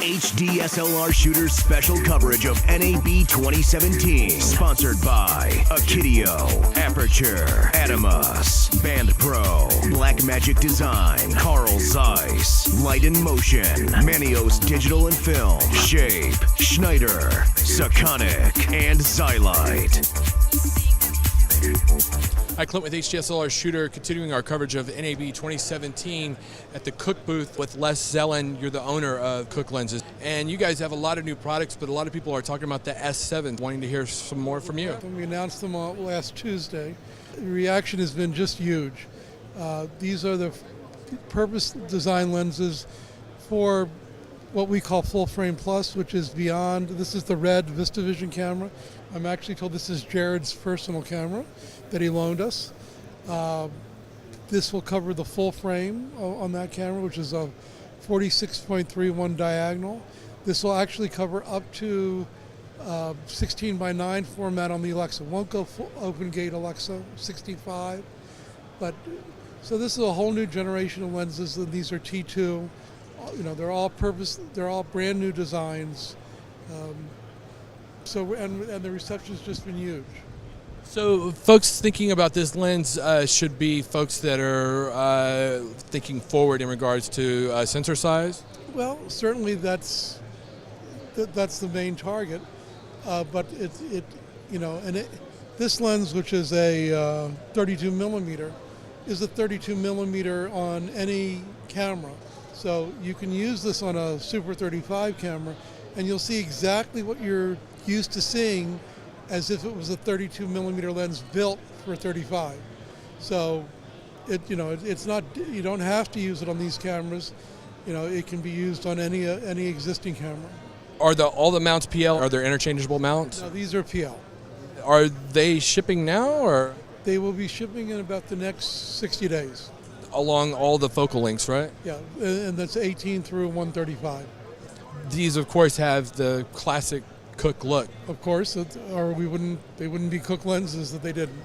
HD SLR Shooters special coverage of NAB 2017. Sponsored by Akidio, Aperture, Adamus, Band Pro, Blackmagic Design, Carl Zeiss, Light in Motion, Manios Digital and Film, Shape, Schneider, Sakonic, and Xylite. Hi, Clint with HDSLR Shooter, continuing our coverage of NAB 2017 at the Cooke booth with Les Zellen. You're the owner of Cooke Lenses. And you guys have a lot of new products, but a lot of people are talking about the S7, wanting to hear some more from you. When we announced them last Tuesday, the reaction has been just huge. These are the purpose design lenses for what we call full frame plus, which is beyond. This is the red VistaVision camera. I'm actually told this is Jared's personal camera that he loaned us. This will cover the full frame on that camera, which is a 46.31 diagonal. This will actually cover up to 16 by 9 format on the Alexa. Won't go full open gate Alexa 65, but so this is a whole new generation of lenses, and these are T2. You know, they're all brand new designs. And the reception's just been huge. So folks thinking about this lens should be folks that are thinking forward in regards to sensor size? Well, certainly that's the main target, but this lens, which is a 32 millimeter, is a 32 millimeter on any camera. So you can use this on a Super 35 camera, and you'll see exactly what you're used to seeing as if it was a 32 millimeter lens built for 35. So it's not, you don't have to use it on these cameras. You know, it can be used on any existing camera. Are all the mounts PL? Are there interchangeable mounts? No, these are PL. Are they shipping now, or? They will be shipping in about the next 60 days. Along all the focal lengths, right? Yeah, and that's 18 through 135. These, of course, have the classic Cooke look. Of course, or they wouldn't be Cooke lenses that they didn't.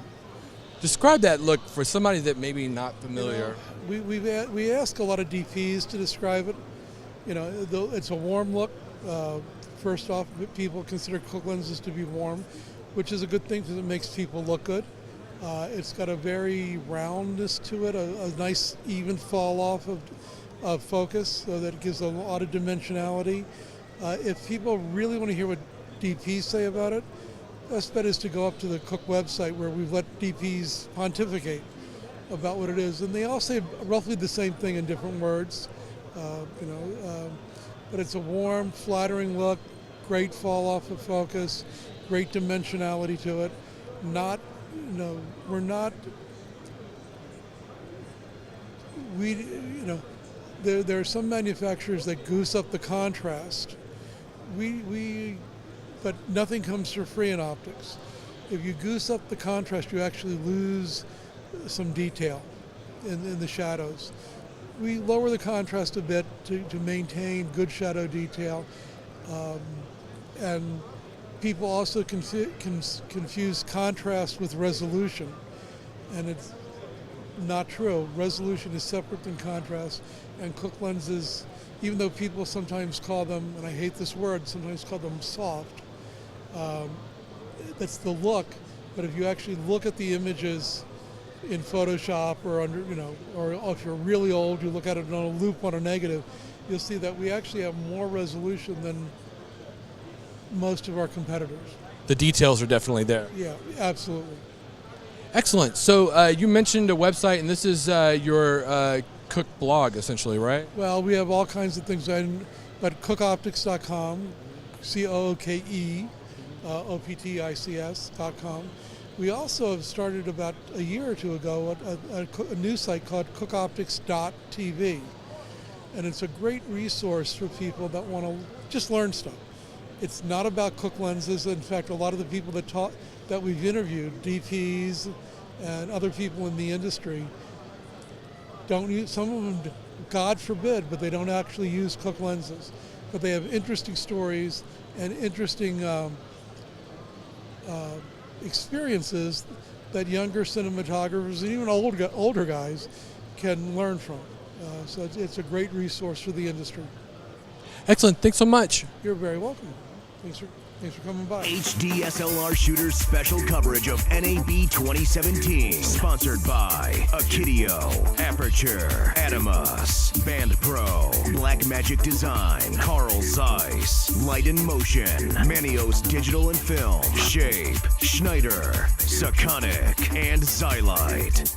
Describe that look for somebody that may be not familiar. You know, we ask a lot of DPs to describe it. You know, it's a warm look. First off, people consider Cooke lenses to be warm, which is a good thing because it makes people look good. It's got a very roundness to it, a nice even fall off of focus, so that it gives a lot of dimensionality. If people really want to hear what DPs say about it, best bet is to go up to the Cooke website, where we've let DPs pontificate about what it is, and they all say roughly the same thing in different words. But it's a warm, flattering look, great fall off of focus, great dimensionality to it. There are some manufacturers that goose up the contrast. But nothing comes for free in optics. If you goose up the contrast, you actually lose some detail in the shadows. We lower the contrast a bit to maintain good shadow detail, and people also confuse contrast with resolution, and it's not true. Resolution is separate than contrast, and Cooke lenses, even though people sometimes call them, and I hate this word, sometimes call them soft, that's the look, but if you actually look at the images in Photoshop or or if you're really old, you look at it on a loop on a negative, you'll see that we actually have more resolution than most of our competitors. The details are definitely there. Yeah, absolutely. Excellent. So you mentioned a website, and this is your Cooke blog, essentially, right? Well, we have all kinds of things, but CookeOptics.com, COOKE, We also have started about a year or two ago a new site called CookeOptics.tv, and it's a great resource for people that want to just learn stuff. It's not about Cooke lenses. In fact, a lot of the people that we've interviewed, DPs and other people in the industry, don't use, some of them, God forbid, but they don't actually use Cooke lenses. But they have interesting stories and interesting experiences that younger cinematographers and even older guys can learn from. So it's a great resource for the industry. Excellent. Thanks so much. You're very welcome. Thanks for coming by. HD SLR Shooters special coverage of NAB 2017. Sponsored by Akidio, Aperture, Adamus, Band Pro, Black Magic Design, Carl Zeiss, Light in Motion, Manios Digital and Film, Shape, Schneider, Sakonic, and Xylite.